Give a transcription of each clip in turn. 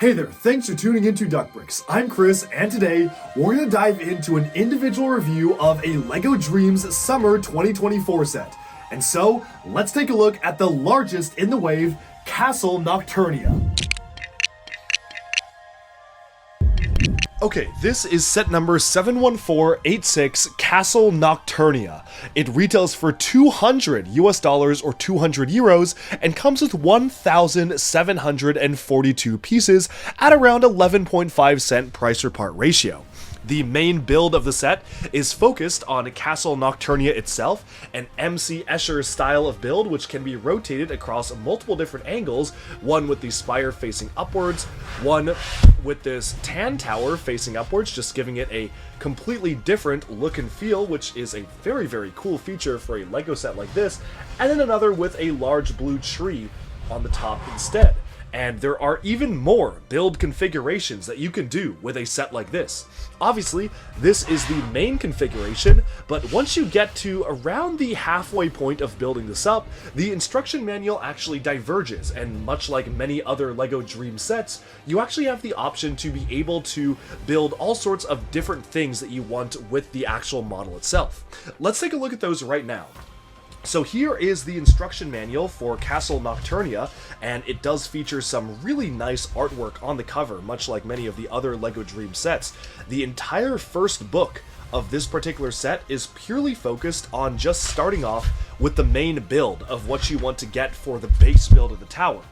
Hey there, thanks for tuning into Duckbricks. I'm Chris, and today we're going to dive into an individual review of a LEGO Dreamzzz Summer 2024 set. And so, let's take a look at the largest in the wave, Castle Nocturnia. Okay, this is set number 71486, Castle Nocturnia. It retails for $200 or 200 euros and comes with 1,742 pieces at around 11.5 cent price per part ratio. The main build of the set is focused on Castle Nocturnia itself, an MC Escher style of build which can be rotated across multiple different angles, one with the spire facing upwards, one with this tan tower facing upwards, just giving it a completely different look and feel, which is a very, very cool feature for a LEGO set like this, and then another with a large blue tree on the top instead. And there are even more build configurations that you can do with a set like this. Obviously, this is the main configuration, but once you get to around the halfway point of building this up, the instruction manual actually diverges, and much like many other LEGO Dream sets, you actually have the option to be able to build all sorts of different things that you want with the actual model itself. Let's take a look at those right now. So here is the instruction manual for Castle Nocturnia, and it does feature some really nice artwork on the cover, much like many of the other LEGO Dream sets. The entire first book of this particular set is purely focused on just starting off with the main build of what you want to get for the base build of the tower.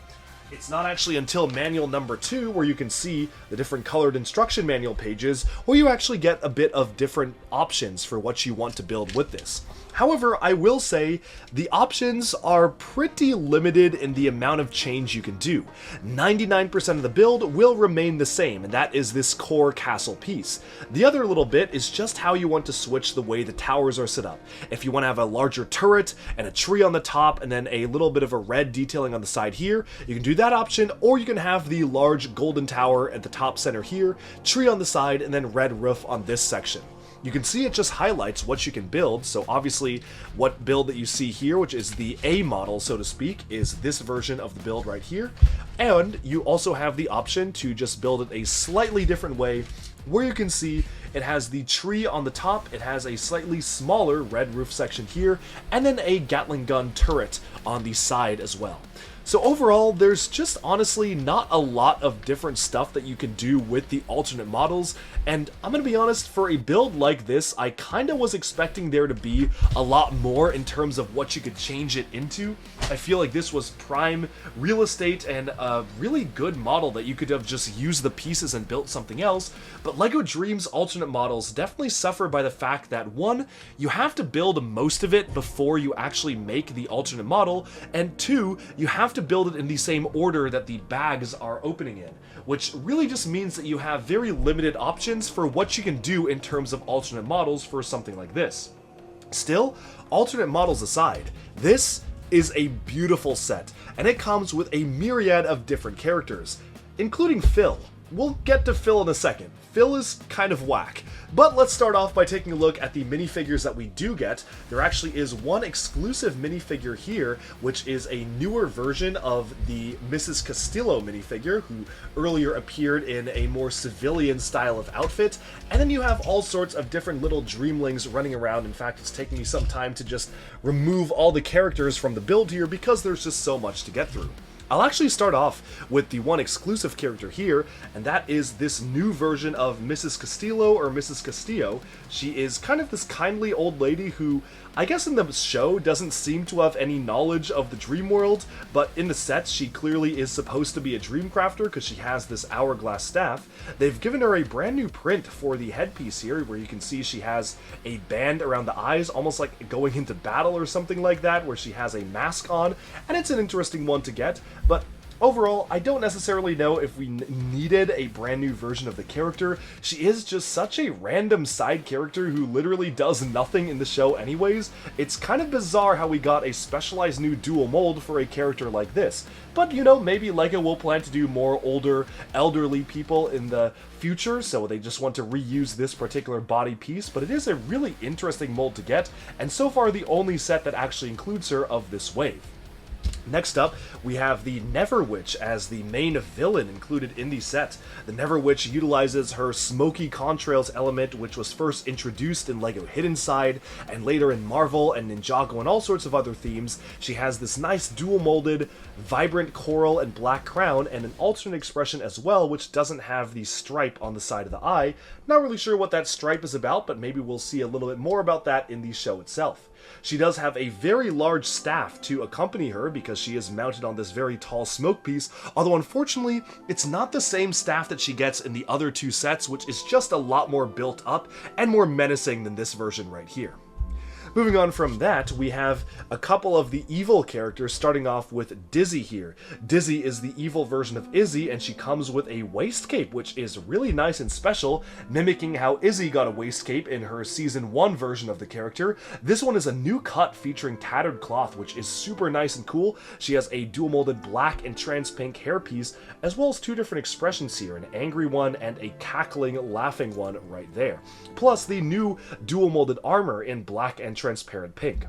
It's not actually until manual number 2, where you can see the different colored instruction manual pages, where you actually get a bit of different options for what you want to build with this. However, I will say the options are pretty limited in the amount of change you can do. 99% of the build will remain the same, and that is this core castle piece. The other little bit is just how you want to switch the way the towers are set up. If you want to have a larger turret and a tree on the top and then a little bit of a red detailing on the side here, you can do that option, or you can have the large golden tower at the top center here, tree on the side, and then red roof on this section. You can see it just highlights what you can build, so obviously what build that you see here, which is the A model, so to speak, is this version of the build right here. And you also have the option to just build it a slightly different way, where you can see it has the tree on the top, it has a slightly smaller red roof section here, and then a Gatling gun turret on the side as well. So overall, there's just honestly not a lot of different stuff that you can do with the alternate models, and I'm gonna be honest, for a build like this, I kinda was expecting there to be a lot more in terms of what you could change it into. I feel like this was prime real estate and a really good model that you could have just used the pieces and built something else, but LEGO Dreamzzz alternate models definitely suffer by the fact that, one, you have to build most of it before you actually make the alternate model, and two, you have to build it in the same order that the bags are opening in, which really just means that you have very limited options for what you can do in terms of alternate models for something like this. Still, alternate models aside, this is a beautiful set, and it comes with a myriad of different characters, including Phil. We'll get to Phil in a second. Phil is kind of whack. But let's start off by taking a look at the minifigures that we do get. There actually is one exclusive minifigure here, which is a newer version of the Mrs. Castillo minifigure, who earlier appeared in a more civilian style of outfit. And then you have all sorts of different little Dreamlings running around. In fact, it's taking me some time to just remove all the characters from the build here because there's just so much to get through. I'll actually start off with the one exclusive character here, and that is this new version of Mrs. Castillo, or Mrs. Castillo. She is kind of this kindly old lady who, I guess in the show, doesn't seem to have any knowledge of the dream world, but in the sets she clearly is supposed to be a dream crafter because she has this hourglass staff. They've given her a brand new print for the headpiece here, where you can see she has a band around the eyes, almost like going into battle or something like that, where she has a mask on, and it's an interesting one to get. But overall, I don't necessarily know if we needed a brand new version of the character. She is just such a random side character who literally does nothing in the show anyways. It's kind of bizarre how we got a specialized new dual mold for a character like this. But, you know, maybe LEGO will plan to do more older, elderly people in the future, so they just want to reuse this particular body piece, but it is a really interesting mold to get, and so far the only set that actually includes her of this wave. Next up, we have the Never Witch as the main villain included in the set. The Never Witch utilizes her smoky contrails element, which was first introduced in LEGO Hidden Side, and later in Marvel and Ninjago and all sorts of other themes. She has this nice dual-molded, vibrant coral and black crown, and an alternate expression as well, which doesn't have the stripe on the side of the eye. Not really sure what that stripe is about, but maybe we'll see a little bit more about that in the show itself. She does have a very large staff to accompany her because she is mounted on this very tall smoke piece, although unfortunately, it's not the same staff that she gets in the other two sets, which is just a lot more built up and more menacing than this version right here. Moving on from that, we have a couple of the evil characters, starting off with Dizzy here. Dizzy is the evil version of Izzy, and she comes with a waist cape, which is really nice and special, mimicking how Izzy got a waist cape in her Season 1 version of the character. This one is a new cut featuring tattered cloth, which is super nice and cool. She has a dual-molded black and trans pink hairpiece, as well as two different expressions here, an angry one and a cackling, laughing one right there. Plus the new dual-molded armor in black and transparent pink.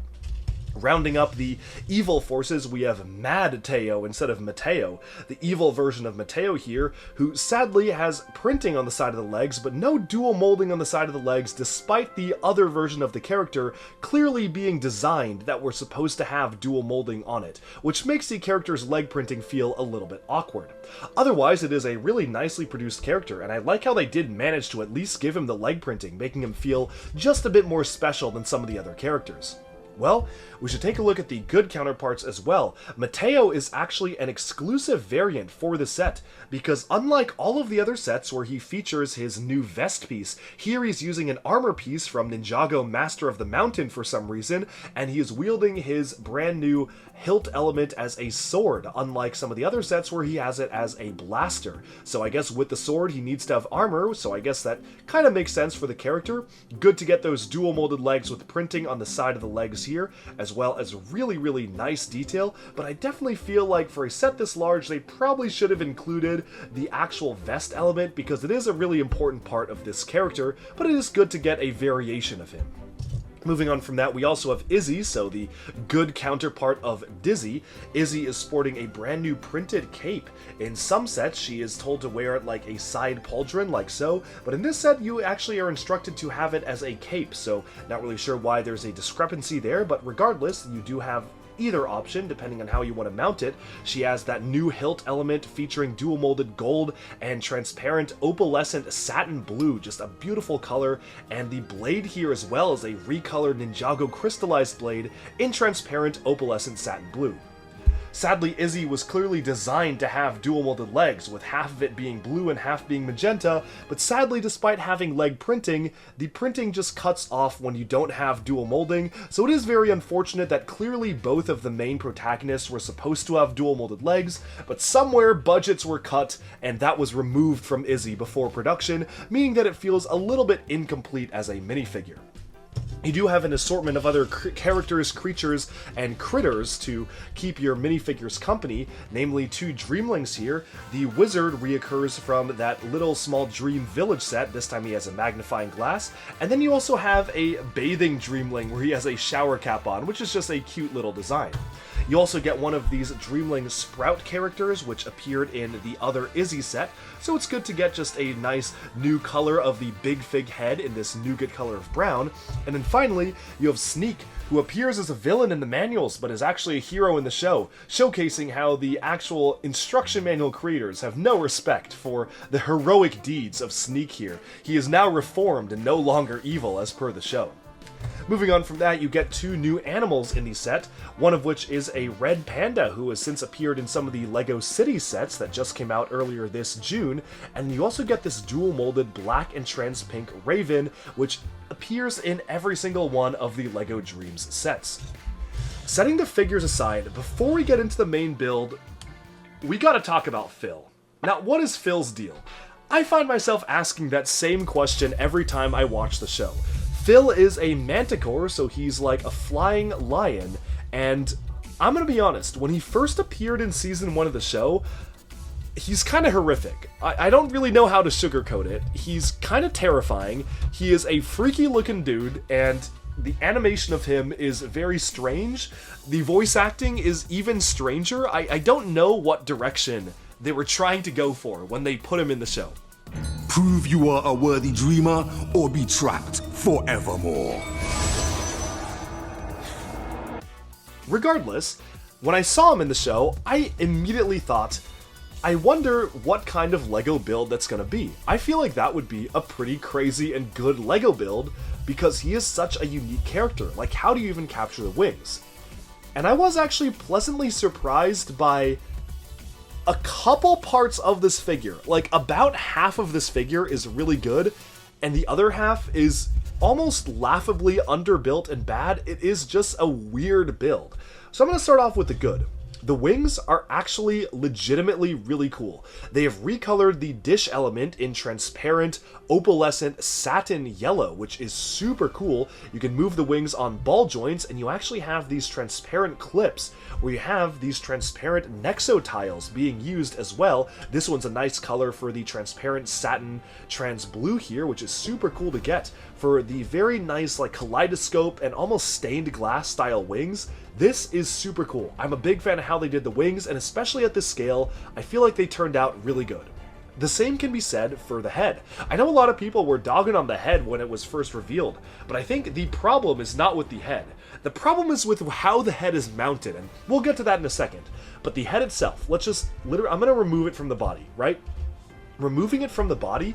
Rounding up the evil forces, we have Mad Teo instead of Mateo, the evil version of Mateo here, who sadly has printing on the side of the legs, but no dual molding on the side of the legs, despite the other version of the character clearly being designed that were supposed to have dual molding on it, which makes the character's leg printing feel a little bit awkward. Otherwise, it is a really nicely produced character, and I like how they did manage to at least give him the leg printing, making him feel just a bit more special than some of the other characters. Well, we should take a look at the good counterparts as well. Mateo is actually an exclusive variant for the set, because unlike all of the other sets where he features his new vest piece, here he's using an armor piece from Ninjago Master of the Mountain for some reason, and he is wielding his brand new hilt element as a sword, unlike some of the other sets where he has it as a blaster. So I guess with the sword he needs to have armor, so I guess that kind of makes sense for the character. Good to get those dual molded legs with printing on the side of the legs here, as well as really nice detail, but I definitely feel like for a set this large they probably should have included the actual vest element because it is a really important part of this character, but it is good to get a variation of him. Moving on from that, we also have Izzy, so the good counterpart of Dizzy. Izzy is sporting a brand new printed cape. In some sets, she is told to wear it like a side pauldron, like so, but in this set, you actually are instructed to have it as a cape, so not really sure why there's a discrepancy there, but regardless, you do have either option, depending on how you want to mount it. She has that new hilt element featuring dual molded gold and transparent opalescent satin blue, just a beautiful color, and the blade here as well is a recolored Ninjago crystallized blade in transparent opalescent satin blue. Sadly, Izzy was clearly designed to have dual molded legs, with half of it being blue and half being magenta, but sadly, despite having leg printing, the printing just cuts off when you don't have dual molding, so it is very unfortunate that clearly both of the main protagonists were supposed to have dual molded legs, but somewhere budgets were cut, and that was removed from Izzy before production, meaning that it feels a little bit incomplete as a minifigure. You do have an assortment of other characters, creatures, and critters to keep your minifigures company, namely two Dreamlings here. The wizard reoccurs from that little small dream village set, this time he has a magnifying glass, and then you also have a bathing Dreamling where he has a shower cap on, which is just a cute little design. You also get one of these Dreamling Sprout characters, which appeared in the other Izzy set, so it's good to get just a nice new color of the Big Fig head in this nougat color of brown. And then finally, you have Sneak, who appears as a villain in the manuals, but is actually a hero in the show, showcasing how the actual instruction manual creators have no respect for the heroic deeds of Sneak here. He is now reformed and no longer evil as per the show. Moving on from that, you get two new animals in the set, one of which is a red panda who has since appeared in some of the LEGO City sets that just came out earlier this June, and you also get this dual-molded black and trans pink raven, which appears in every single one of the LEGO Dreamzzz sets. Setting the figures aside, before we get into the main build, we gotta talk about Phil. Now, what is Phil's deal? I find myself asking that same question every time I watch the show. Phil is a manticore, so he's like a flying lion, and I'm gonna be honest, when he first appeared in Season 1 of the show, he's kind of horrific. I don't really know how to sugarcoat it. He's kind of terrifying, he is a freaky looking dude, and The animation of him is very strange. The voice acting is even stranger. I don't know what direction they were trying to go for when they put him in the show. Prove you are a worthy dreamer, or be trapped forevermore. Regardless, when I saw him in the show, I immediately thought, I wonder what kind of LEGO build that's gonna be. I feel like that would be a pretty crazy and good LEGO build because he is such a unique character. Like, how do you even capture the wings? And I was actually pleasantly surprised by a couple parts of this figure. Like, about half of this figure is really good, and the other half is almost laughably underbuilt and bad. It is just a weird build. So I'm going to start off with the good. The wings are actually legitimately really cool. They have recolored the dish element in transparent, opalescent satin yellow, which is super cool. You can move the wings on ball joints, and you actually have these transparent clips where you have these transparent Nexo tiles being used as well. This one's a nice color for the transparent satin trans blue here, which is super cool to get for the very nice like kaleidoscope and almost stained glass style wings. This is super cool. I'm a big fan of how they did the wings, and especially at this scale, I feel like they turned out really good. The same can be said for the head. I know a lot of people were dogging on the head when it was first revealed, but I think the problem is not with the head. The problem is with how the head is mounted, and we'll get to that in a second. But the head itself, I'm gonna remove it from the body, right? Removing it from the body,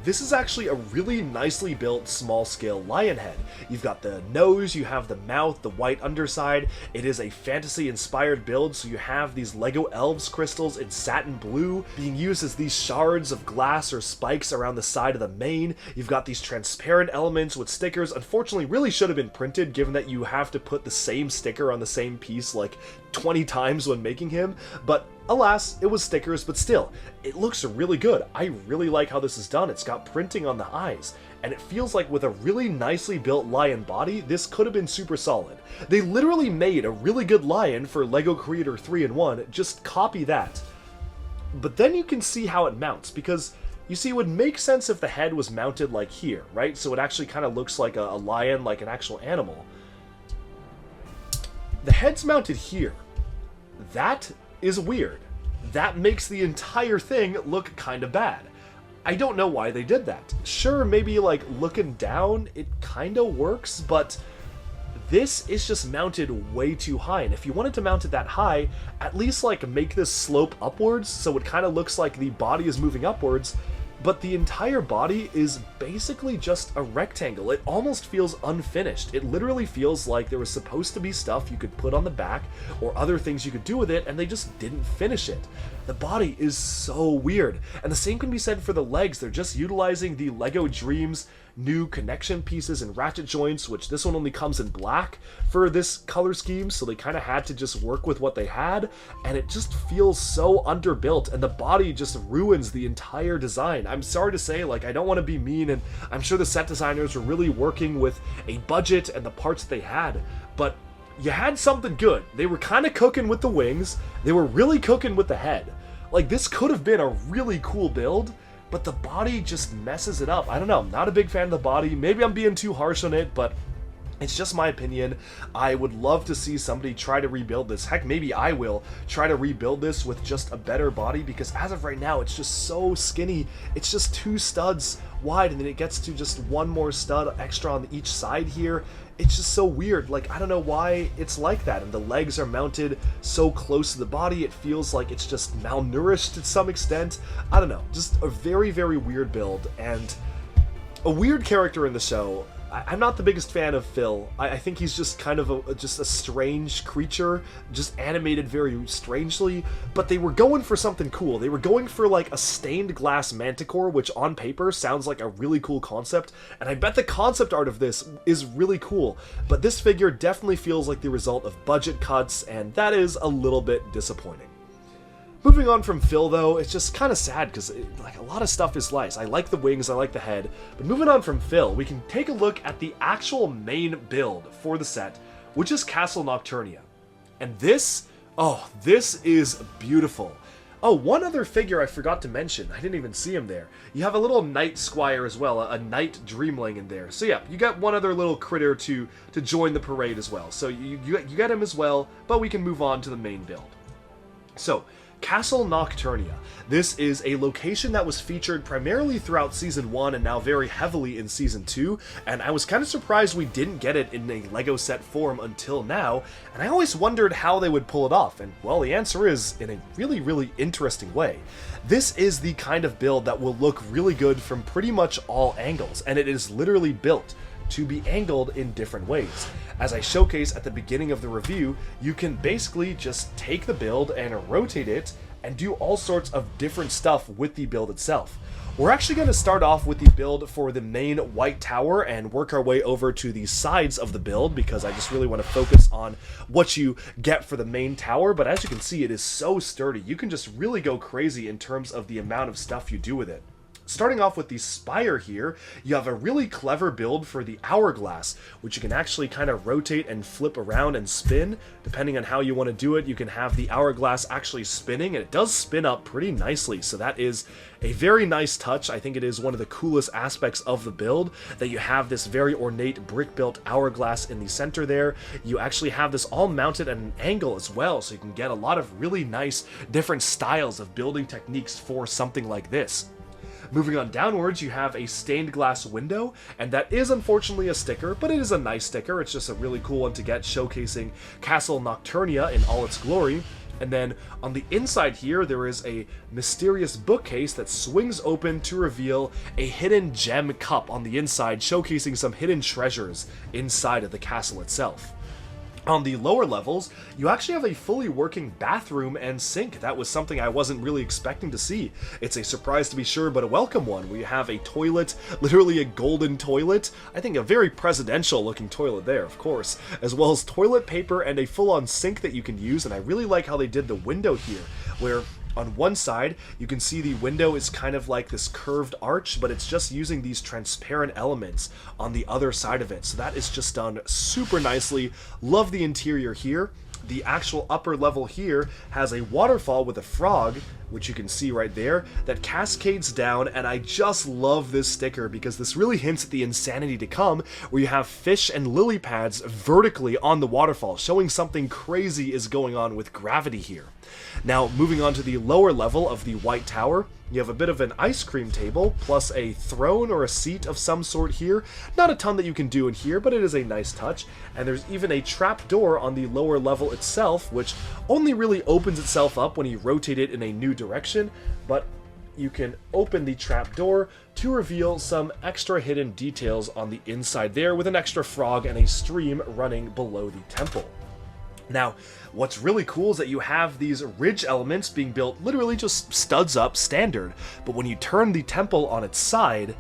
this is actually a really nicely built small-scale lion head. You've got the nose, you have the mouth, the white underside. It is a fantasy-inspired build, so you have these LEGO Elves crystals in satin blue being used as these shards of glass or spikes around the side of the mane. You've got these transparent elements with stickers. Unfortunately, really should have been printed, given that you have to put the same sticker on the same piece like 20 times when making him, but alas, it was stickers, but still, it looks really good. I really like how this is done. It's got printing on the eyes, and it feels like with a really nicely built lion body, this could have been super solid. They literally made a really good lion for LEGO Creator 3-in-1, just copy that. But then you can see how it mounts, because you see, it would make sense if the head was mounted like here, right? So it actually kind of looks like a lion, like an actual animal. The head's mounted here. That is weird. That makes the entire thing look kind of bad. I don't know why they did that. Sure, maybe like looking down, it kind of works, but this is just mounted way too high. And if you wanted to mount it that high, at least like make this slope upwards so it kind of looks like the body is moving upwards. But the entire body is basically just a rectangle. It almost feels unfinished. It literally feels like there was supposed to be stuff you could put on the back or other things you could do with it, and they just didn't finish it. The body is so weird. And the same can be said for the legs. They're just utilizing the LEGO Dreamzzz new connection pieces and ratchet joints, which this one only comes in black for this color scheme, so they kind of had to just work with what they had, and it just feels so underbuilt, and the body just ruins the entire design. I'm sorry to say, like, I don't want to be mean, and I'm sure the set designers were really working with a budget and the parts they had, but you had something good. They were kind of cooking with the wings, they were really cooking with the head. Like, this could have been a really cool build, but the body just messes it up. I don't know, I'm not a big fan of the body. Maybe I'm being too harsh on it, but it's just my opinion. I would love to see somebody try to rebuild this. Heck, maybe I will try to rebuild this with just a better body, because as of right now, it's just so skinny. It's just 2 studs wide, and then it gets to just 1 more stud extra on each side here. It's just so weird. Like, I don't know why it's like that, and the legs are mounted so close to the body, it feels like it's just malnourished to some extent. I don't know, just a very, very weird build, and a weird character in the show. I'm not the biggest fan of Phil. I think he's just kind of just a strange creature, just animated very strangely, but they were going for something cool. They were going for like a stained glass manticore, which on paper sounds like a really cool concept, and I bet the concept art of this is really cool, but this figure definitely feels like the result of budget cuts, and that is a little bit disappointing. Moving on from Phil, though, it's just kind of sad because like a lot of stuff is nice. I like the wings, I like the head, but moving on from Phil, we can take a look at the actual main build for the set, which is Castle Nocturnia. And this, oh, this is beautiful. Oh, one other figure I forgot to mention. I didn't even see him there. You have a little knight squire as well, a knight dreamling in there. So yeah, you got one other little critter to join the parade as well. So you get him as well, but we can move on to the main build. So, Castle Nocturnia. This is a location that was featured primarily throughout Season 1 and now very heavily in Season 2, and I was kind of surprised we didn't get it in a LEGO set form until now, and I always wondered how they would pull it off, and well, the answer is in a really, really interesting way. This is the kind of build that will look really good from pretty much all angles, and it is literally built to be angled in different ways. As I showcase at the beginning of the review, you can basically just take the build and rotate it and do all sorts of different stuff with the build itself. We're actually going to start off with the build for the main white tower and work our way over to the sides of the build because I just really want to focus on what you get for the main tower, but as you can see, it is so sturdy. You can just really go crazy in terms of the amount of stuff you do with it. Starting off with the spire here, you have a really clever build for the hourglass, which you can actually kind of rotate and flip around and spin. Depending on how you want to do it, you can have the hourglass actually spinning, and it does spin up pretty nicely, so that is a very nice touch. I think it is one of the coolest aspects of the build, that you have this very ornate brick-built hourglass in the center there. You actually have this all mounted at an angle as well, so you can get a lot of really nice different styles of building techniques for something like this. Moving on downwards, you have a stained glass window, and that is unfortunately a sticker, but it is a nice sticker. It's just a really cool one to get, showcasing Castle Nocturnia in all its glory. And then on the inside here, there is a mysterious bookcase that swings open to reveal a hidden gem cup on the inside, showcasing some hidden treasures inside of the castle itself. On the lower levels, you actually have a fully working bathroom and sink. That was something I wasn't really expecting to see. It's a surprise to be sure, but a welcome one, where you have a toilet, literally a golden toilet. I think a very presidential looking toilet there, of course, as well as toilet paper and a full-on sink that you can use, and I really like how they did the window here, where on one side, you can see the window is kind of like this curved arch, but it's just using these transparent elements on the other side of it. So that is just done super nicely. Love the interior here. The actual upper level here has a waterfall with a frog, which you can see right there, that cascades down, and I just love this sticker because this really hints at the insanity to come, where you have fish and lily pads vertically on the waterfall, showing something crazy is going on with gravity here. Now, moving on to the lower level of the White Tower, you have a bit of an ice cream table, plus a throne or a seat of some sort here. Not a ton that you can do in here, but it is a nice touch. And there's even a trap door on the lower level itself, which only really opens itself up when you rotate it in a new direction, but you can open the trap door to reveal some extra hidden details on the inside there, with an extra frog and a stream running below the temple. Now, what's really cool is that you have these ridge elements being built literally just studs up standard, but when you turn the temple on its side,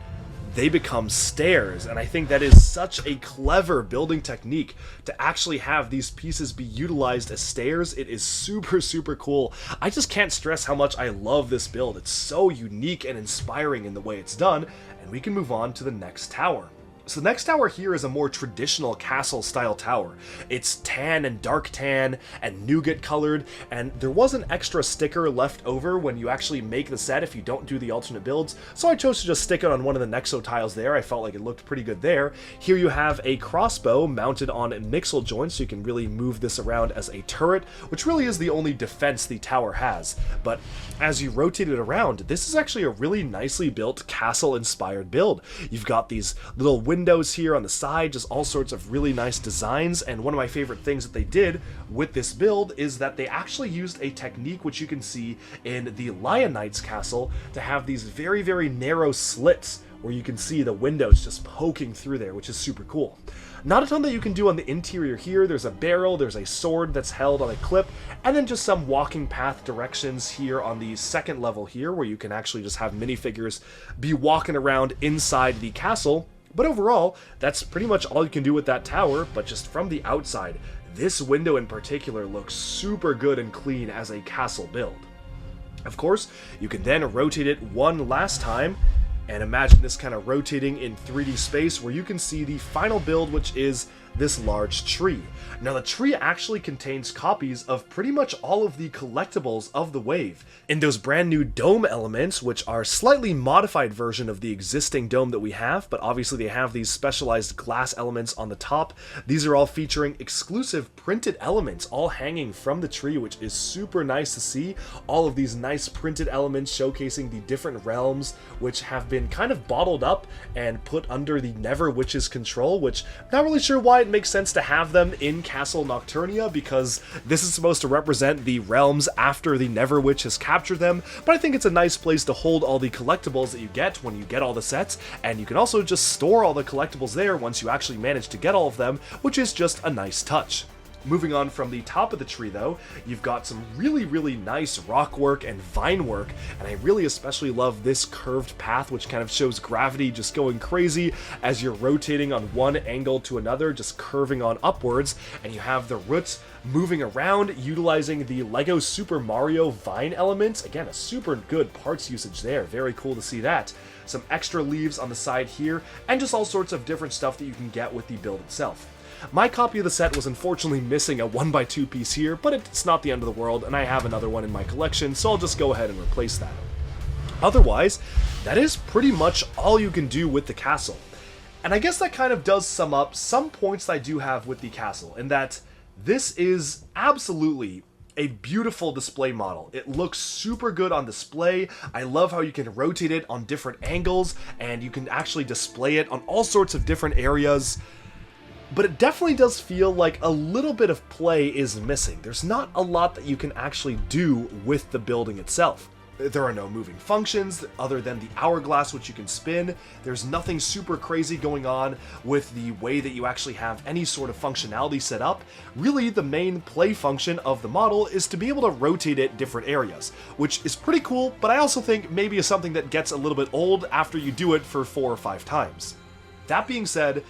they become stairs, and I think that is such a clever building technique to actually have these pieces be utilized as stairs. It is super, super cool. I just can't stress how much I love this build. It's so unique and inspiring in the way it's done, and we can move on to the next tower. So the next tower here is a more traditional castle-style tower. It's tan and dark tan and nougat colored, and there was an extra sticker left over when you actually make the set if you don't do the alternate builds, so I chose to just stick it on one of the Nexo tiles there. I felt like it looked pretty good there. Here you have a crossbow mounted on mixel joints, so you can really move this around as a turret, which really is the only defense the tower has. But as you rotate it around, this is actually a really nicely built castle-inspired build. You've got these little windows here on the side, just all sorts of really nice designs, and one of my favorite things that they did with this build is that they actually used a technique which you can see in the Lion Knight's castle to have these very, very narrow slits where you can see the windows just poking through there, which is super cool. Not a ton that you can do on the interior here. There's a barrel, there's a sword that's held on a clip, and then just some walking path directions here on the second level here, where you can actually just have minifigures be walking around inside the castle. But overall, that's pretty much all you can do with that tower, but just from the outside, this window in particular looks super good and clean as a castle build. Of course, you can then rotate it one last time, and imagine this kind of rotating in 3D space where you can see the final build, which is this large tree. Now the tree actually contains copies of pretty much all of the collectibles of the wave. In those brand new dome elements, which are slightly modified version of the existing dome that we have, but obviously they have these specialized glass elements on the top. These are all featuring exclusive printed elements all hanging from the tree, which is super nice to see. All of these nice printed elements showcasing the different realms, which have been kind of bottled up and put under the Never Witch's control, which I'm not really sure why it makes sense to have them in Castle Nocturnia, because this is supposed to represent the realms after the Never Witch has captured them, but I think it's a nice place to hold all the collectibles that you get when you get all the sets, and you can also just store all the collectibles there once you actually manage to get all of them, which is just a nice touch. Moving on from the top of the tree though, you've got some really nice rock work and vine work, and I really especially love this curved path, which kind of shows gravity just going crazy as you're rotating on one angle to another, just curving on upwards, and you have the roots moving around utilizing the LEGO Super Mario vine elements. Again, a super good parts usage there, very cool to see that. Some extra leaves on the side here, and just all sorts of different stuff that you can get with the build itself. My copy of the set was unfortunately missing a 1x2 piece here, but it's not the end of the world, and I have another one in my collection, so I'll just go ahead and replace that. Otherwise, that is pretty much all you can do with the castle. And I guess that kind of does sum up some points that I do have with the castle, in that this is absolutely a beautiful display model. It looks super good on display. I love how you can rotate it on different angles, and you can actually display it on all sorts of different areas. But it definitely does feel like a little bit of play is missing. There's not a lot that you can actually do with the building itself. There are no moving functions other than the hourglass, which you can spin. There's nothing super crazy going on with the way that you actually have any sort of functionality set up. Really, the main play function of the model is to be able to rotate it different areas, which is pretty cool, but I also think maybe is something that gets a little bit old after you do it for 4 or 5 times. That being said,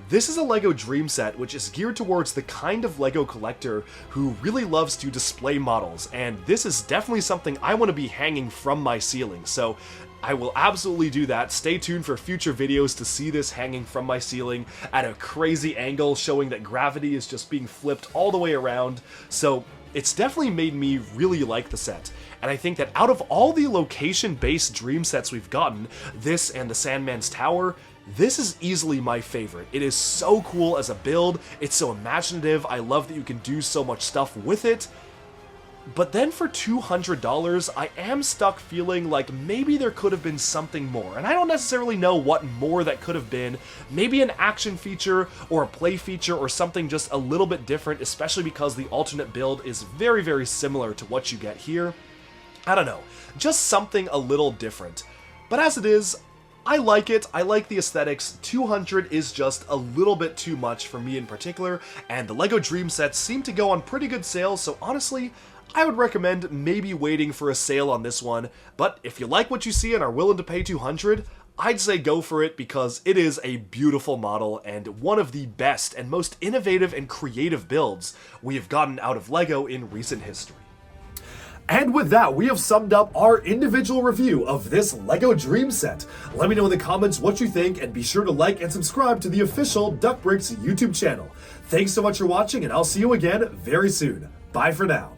this is a LEGO Dream set which is geared towards the kind of LEGO collector who really loves to display models, and this is definitely something I want to be hanging from my ceiling, so I will absolutely do that. Stay tuned for future videos to see this hanging from my ceiling at a crazy angle, showing that gravity is just being flipped all the way around. So it's definitely made me really like the set. And I think that out of all the location-based Dream sets we've gotten, this and the Sandman's Tower, this is easily my favorite. It is so cool as a build, it's so imaginative, I love that you can do so much stuff with it. But then for $200, I am stuck feeling like maybe there could have been something more. And I don't necessarily know what more that could have been. Maybe an action feature or a play feature or something just a little bit different, especially because the alternate build is very similar to what you get here. I don't know, just something a little different. But as it is, I like it, I like the aesthetics. $200 is just a little bit too much for me in particular, and the LEGO Dream sets seem to go on pretty good sales, so honestly, I would recommend maybe waiting for a sale on this one. But if you like what you see and are willing to pay $200, I'd say go for it, because it is a beautiful model and one of the best and most innovative and creative builds we have gotten out of LEGO in recent history. And with that, we have summed up our individual review of this LEGO Dream set. Let me know in the comments what you think, and be sure to like and subscribe to the official Duck Bricks YouTube channel. Thanks so much for watching, and I'll see you again very soon. Bye for now.